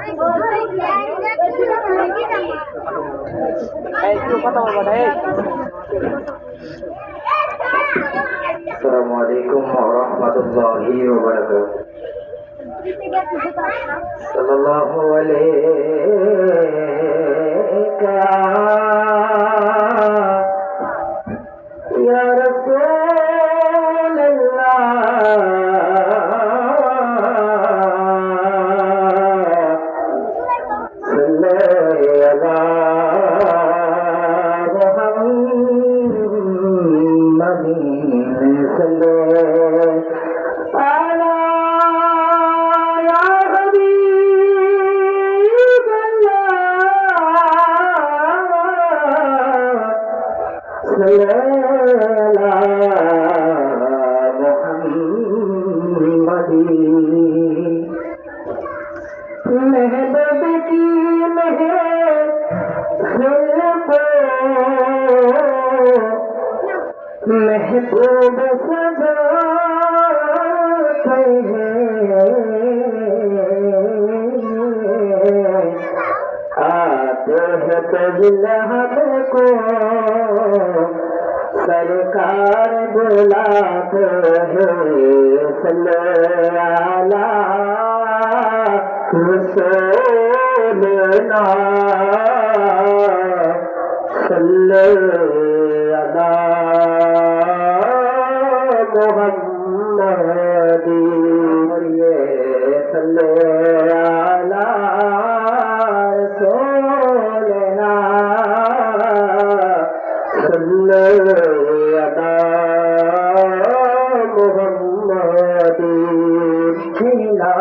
Assalamualaikum warahmatullahi wabarakatuh. Sallallahu alayka ya महबूब की महबूब सजाते हैं आते हैं तजला हमको सरकार बुलाते हैं सल्लल्लाहु रसूलना सल्लल्लाहु मुहम्मदी सल्लल्लाहु रसूलना सल्लल्लाहु मुहम्मदी ला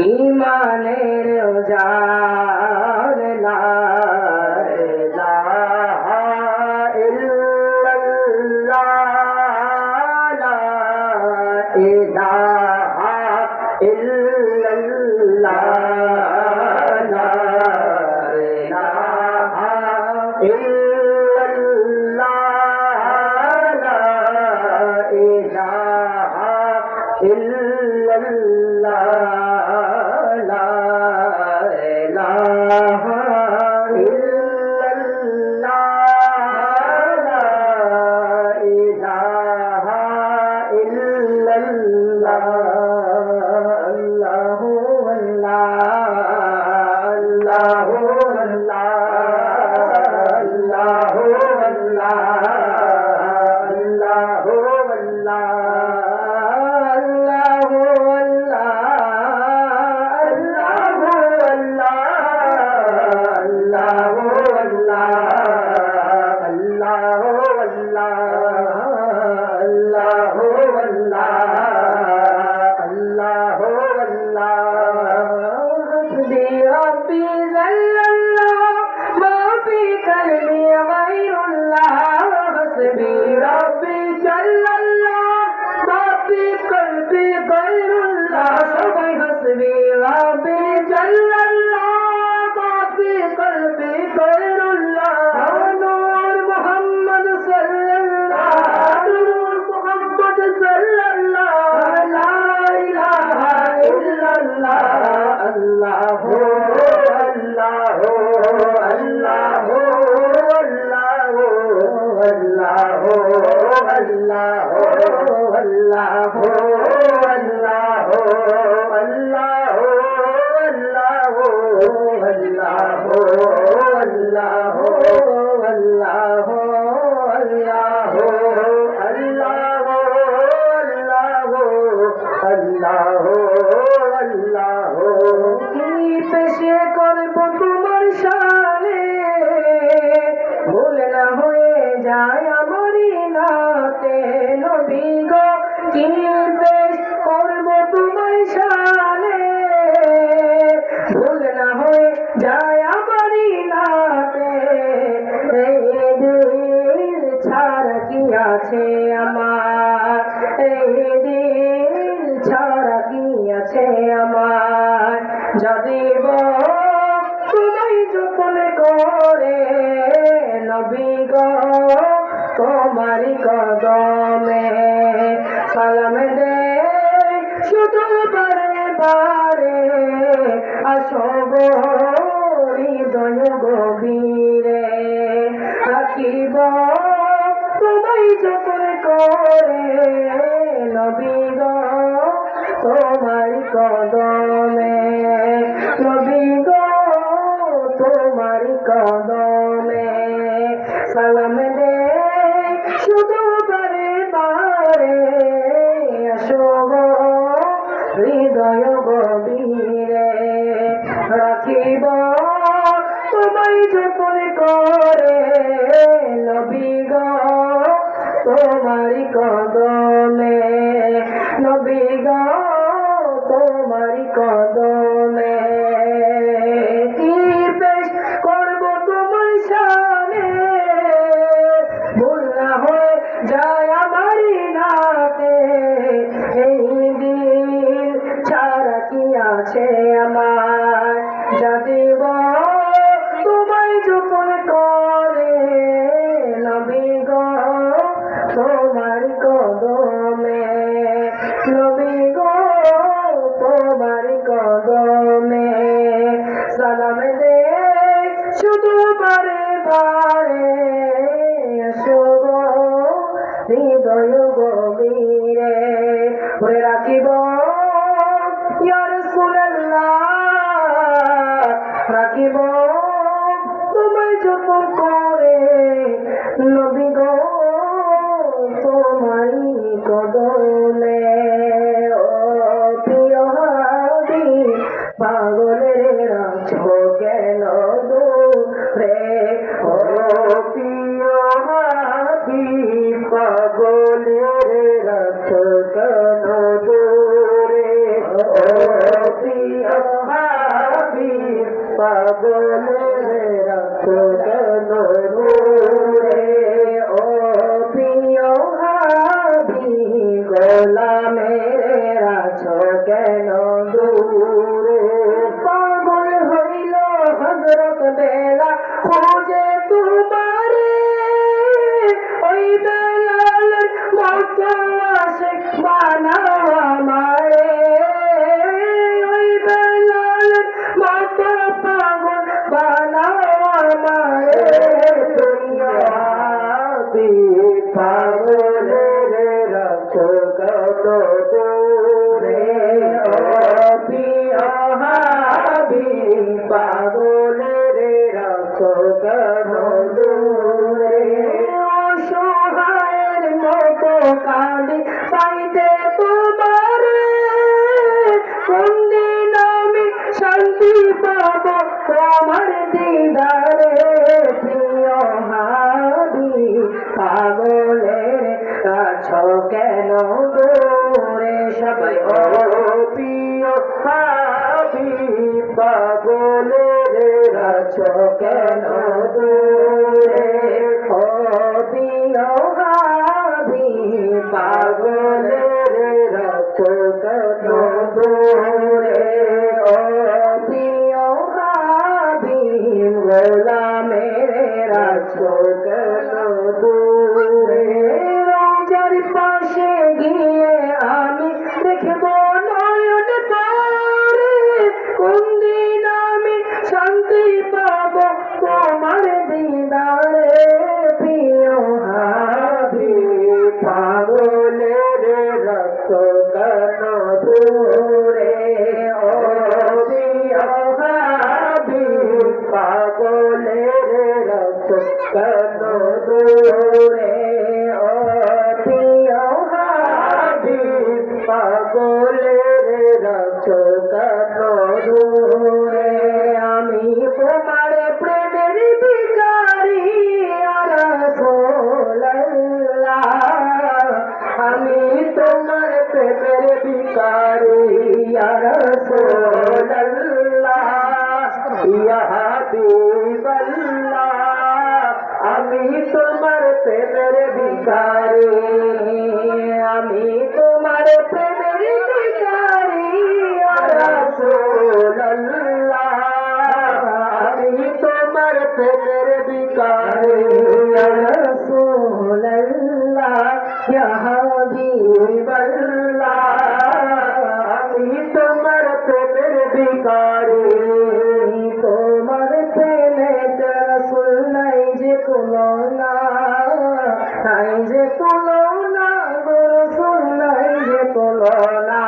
ইমানের জান লা ইলাহা ইল্লাল্লাহ লা ইলাহা ইল্লাল্লাহ লা ইলাহা ইল্লাল্লাহ লা ইলাহা ইল্লাল্লাহ আল্লাহু আল্লাহু আল্লাহু আল্লাহু পেশে করব তোমার শানে ভুল না হয়ে যায় আমারই নাতে নবী গো কি পেশ করব তোমার শানে ভুল না হয়ে যায় আমারই নাতে এই দিল ছাড়া কি আছে আমার এই দিল ছাড়া কি আছে আমার যদি তোমায় যতন করে নবী গো তোমারি কদমে সালাম দে শুধু বারে বারে আসো গো হৃদয় গভীরে রাখিব তোমায় যতন করে নবী গো তোমারি কদমে নবী গো তোমারি কদমে সালাম দে শুধু বারে বারে আসো গো হৃদয় গভীরে রাখিব তোমায় যতন করে নবী গো তোমারি কদমে নবী গো তোমারি কদমে কি পেশ করব তোমার শানে ভুল না হয়ে যায় আমারই নাতে এই দিল ছাড়া কি আছে আমার যদি তোমায় যতন করে নবী গো তোমার কদমে নবী গো তোমার কদমে সালাম দে শুধু বারে বারে আসো গো হৃদয় গভীরে ভরে রাখিব ইয়া রাসূলুল্লাহ রাখিব তোমায় যতন করে নবী গো তোমারি কদমে ও প্রিয় হাবিব পাগলের রাখো কেন দূরে ও প্রিয় হাবিব পাগলের রাখো কেন দূরে ও প্রিয় হাবিব পাগলের রাখো কেন দূরে ও প্রিয় হাবিব গোলামের রাখো কেন দূরে পাগল হইল হযরত বেলা খোঁজে তোমারে ওই বেলাল মতো আশিক বানাও আমার দূরে ও প্রিয় হাবিব পাগলের রাখো কেন দূরে অসহায়ের মতো কাঁদি পাইতে তোমারে কোন দিন আমি শান্তি পাব তোমার দিদারে প্রিয় হাবিব পাগলের কাছো কেন দূরে সবাই ও প্রিয় হাবিব পাগলের কাছো কেন দূরে ও প্রিয় হাবিব পাগলের কাছো কেন দূরে ও প্রিয় হাবিব গোলামের কাছো কেন দূরে রোজার পাশে গিয়ে আমি দেখব নয়ন তারে কোন দিন আমি শান্তি পাব তোমার দিদারে প্রিয় হাবিব পাগলের রাখো কেন দূরে ও প্রিয় হাবিব পাগলের রাখো কেন দূরে ও প্রিয় হাবিব পাগলের রাখো কেন দূরে আমি তোমার প্রেমের ভিখারি ইয়া রাসূলুল্লাহ আমি তোমার প্রেমের ভিখারি ইয়া রাসূলুল্লাহ ইয়া হাবিবাল্লাহ আমি তোমার প্রেমের ভিখারি আমি তোমার প্রেমের ভিখারি ইয়া রাসূলুল্লাহ আমি তোমার প্রেমের ভিখারি ইয়া রাসূলুল্লাহ ইয়া হাবিবাল্লাহ আমি তোমার প্রেমের ভিখারি তোমার প্রেমে রাসূল নাই যে তুলনা নাই যে তুলনা গো রাসূল নাই যে তুলনা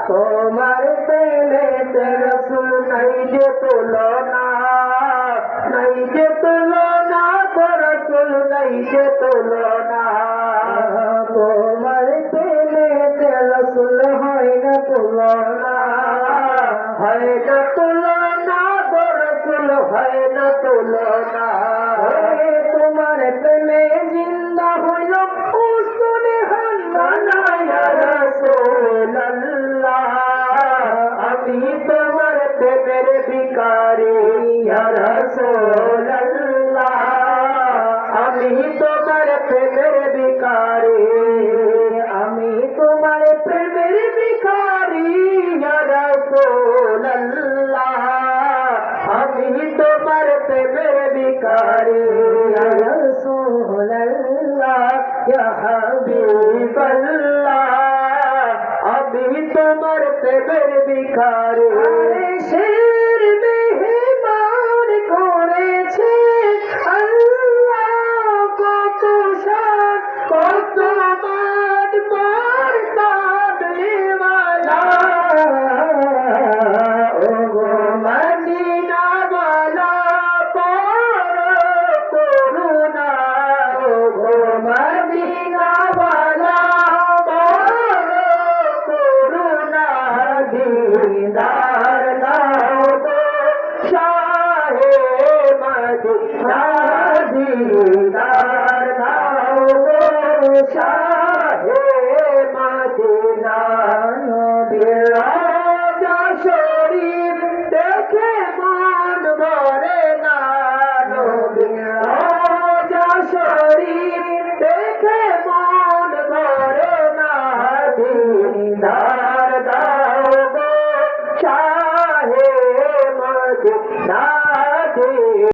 তোমার প্রেমে রাসূল নাই যে তুলনা নাই যে তুলনা গো রাসূল নাই যে তুলনা তোমার প্রেমে রাসূল হয় না তুলনা হয় না তুলনা গো রাসূল হয় না তুলনা তোমার প্রেমে জিন্দা হইল উসনে হান্নানা ইয়া রাসূলুল্লাহ আমি তোমার প্রেমের ভিখারি ইয়া রাসূলুল্লাহ আমি তোমার প্রেমের ভিখারি আমি তোমার প্রেমের ভিখারি ইয়া রাসূলুল্লাহ আমি তোমার প্রেমের ভিখারি ইয়া রাসূলুল্লাহ ইয়া হাবিবাল্লাহ আমি তোমার প্রেমের ভিখারি শের মেহমান করেছে আল্লাহ কত শান কত মান পার কামলিওয়ালা ও গো মদিনা वाला পার করুণা ও গো মদিনা वाला পার করুণা दीदार दाओ गो शाहे मदीना दीदार दाओ गो शाहे मदीना नबीर रोजा शरीफ देखे मन भरे ना नबीर रोजा शरीफ देखे मन भरे ना दीदार दाओ गो शाहे मदीना